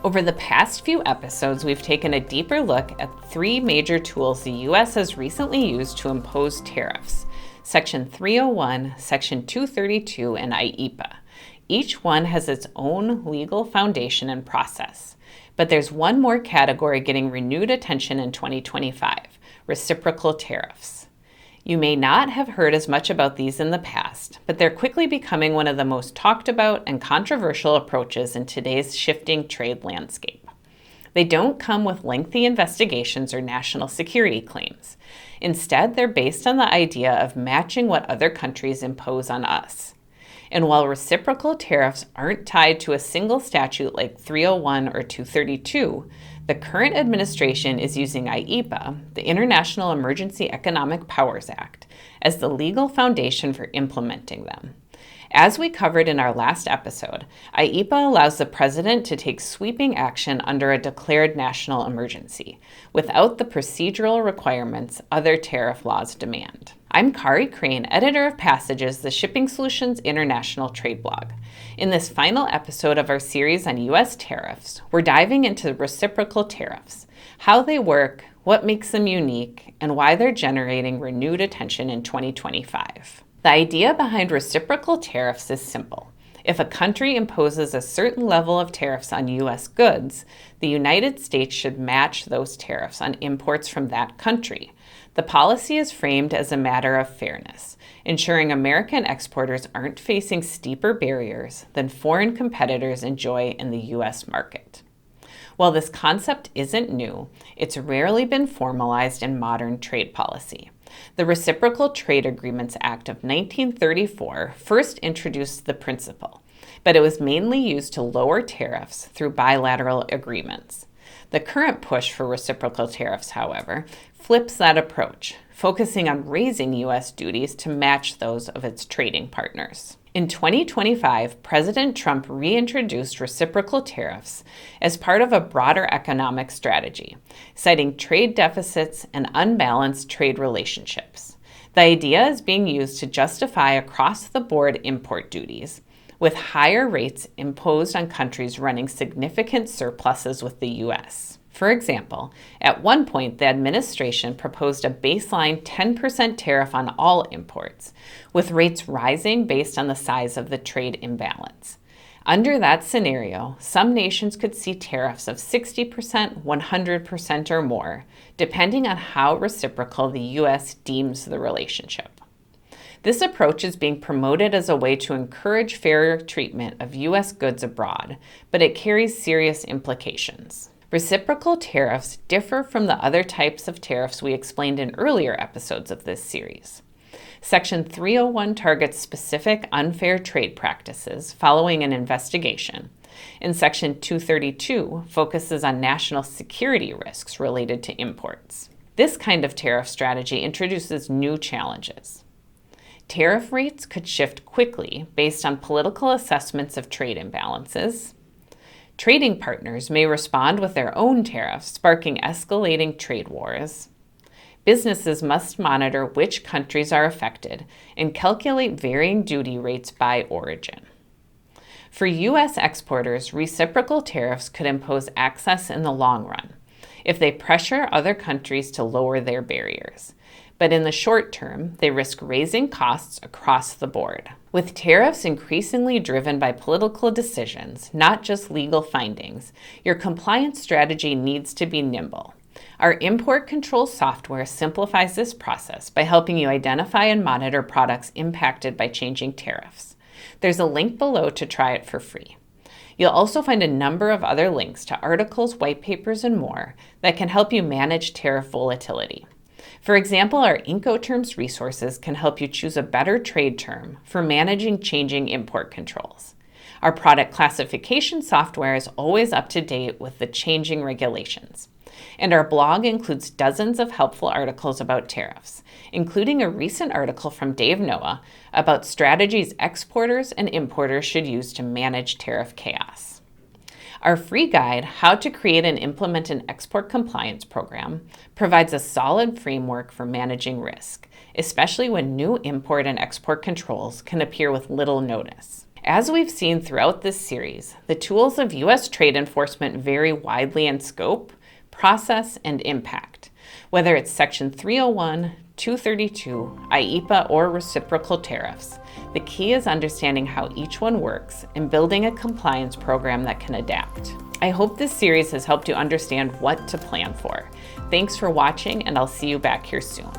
Over the past few episodes, we've taken a deeper look at three major tools the U.S. has recently used to impose tariffs: Section 301, Section 232, and IEEPA. Each one has its own legal foundation and process. But there's one more category getting renewed attention in 2025: reciprocal tariffs. You may not have heard as much about these in the past, but they're quickly becoming one of the most talked about and controversial approaches in today's shifting trade landscape. They don't come with lengthy investigations or national security claims. Instead, they're based on the idea of matching what other countries impose on us. And while reciprocal tariffs aren't tied to a single statute like 301 or 232, the current administration is using IEEPA, the International Emergency Economic Powers Act, as the legal foundation for implementing them. As we covered in our last episode, IEEPA allows the president to take sweeping action under a declared national emergency, without the procedural requirements other tariff laws demand. I'm Kari Crane, editor of Passages, the Shipping Solutions International Trade blog. In this final episode of our series on U.S. tariffs, we're diving into reciprocal tariffs, how they work, what makes them unique, and why they're generating renewed attention in 2025. The idea behind reciprocal tariffs is simple. If a country imposes a certain level of tariffs on U.S. goods, the United States should match those tariffs on imports from that country. The policy is framed as a matter of fairness, ensuring American exporters aren't facing steeper barriers than foreign competitors enjoy in the U.S. market. While this concept isn't new, it's rarely been formalized in modern trade policy. The Reciprocal Trade Agreements Act of 1934 first introduced the principle, but it was mainly used to lower tariffs through bilateral agreements. The current push for reciprocal tariffs, however, flips that approach, focusing on raising U.S. duties to match those of its trading partners. In 2025, President Trump reintroduced reciprocal tariffs as part of a broader economic strategy, citing trade deficits and unbalanced trade relationships. The idea is being used to justify across-the-board import duties, with higher rates imposed on countries running significant surpluses with the U.S. For example, at one point, the administration proposed a baseline 10% tariff on all imports, with rates rising based on the size of the trade imbalance. Under that scenario, some nations could see tariffs of 60%, 100%, or more, depending on how reciprocal the U.S. deems the relationship. This approach is being promoted as a way to encourage fairer treatment of U.S. goods abroad, but it carries serious implications. Reciprocal tariffs differ from the other types of tariffs we explained in earlier episodes of this series. Section 301 targets specific unfair trade practices following an investigation, and Section 232 focuses on national security risks related to imports. This kind of tariff strategy introduces new challenges. Tariff rates could shift quickly based on political assessments of trade imbalances. Trading partners may respond with their own tariffs, sparking escalating trade wars. Businesses must monitor which countries are affected and calculate varying duty rates by origin. For U.S. exporters, reciprocal tariffs could impose access in the long run if they pressure other countries to lower their barriers. But in the short term, they risk raising costs across the board. With tariffs increasingly driven by political decisions, not just legal findings, your compliance strategy needs to be nimble. Our import control software simplifies this process by helping you identify and monitor products impacted by changing tariffs. There's a link below to try it for free. You'll also find a number of other links to articles, white papers, and more that can help you manage tariff volatility. For example, our Incoterms resources can help you choose a better trade term for managing changing import controls. Our product classification software is always up to date with the changing regulations. And our blog includes dozens of helpful articles about tariffs, including a recent article from Dave Noah about strategies exporters and importers should use to manage tariff chaos. Our free guide, How to Create and Implement an Export Compliance Program, provides a solid framework for managing risk, especially when new import and export controls can appear with little notice. As we've seen throughout this series, the tools of U.S. trade enforcement vary widely in scope, process, and impact. Whether it's Section 301, 232, IEEPA, or reciprocal tariffs, the key is understanding how each one works and building a compliance program that can adapt. I hope this series has helped you understand what to plan for. Thanks for watching, and I'll see you back here soon.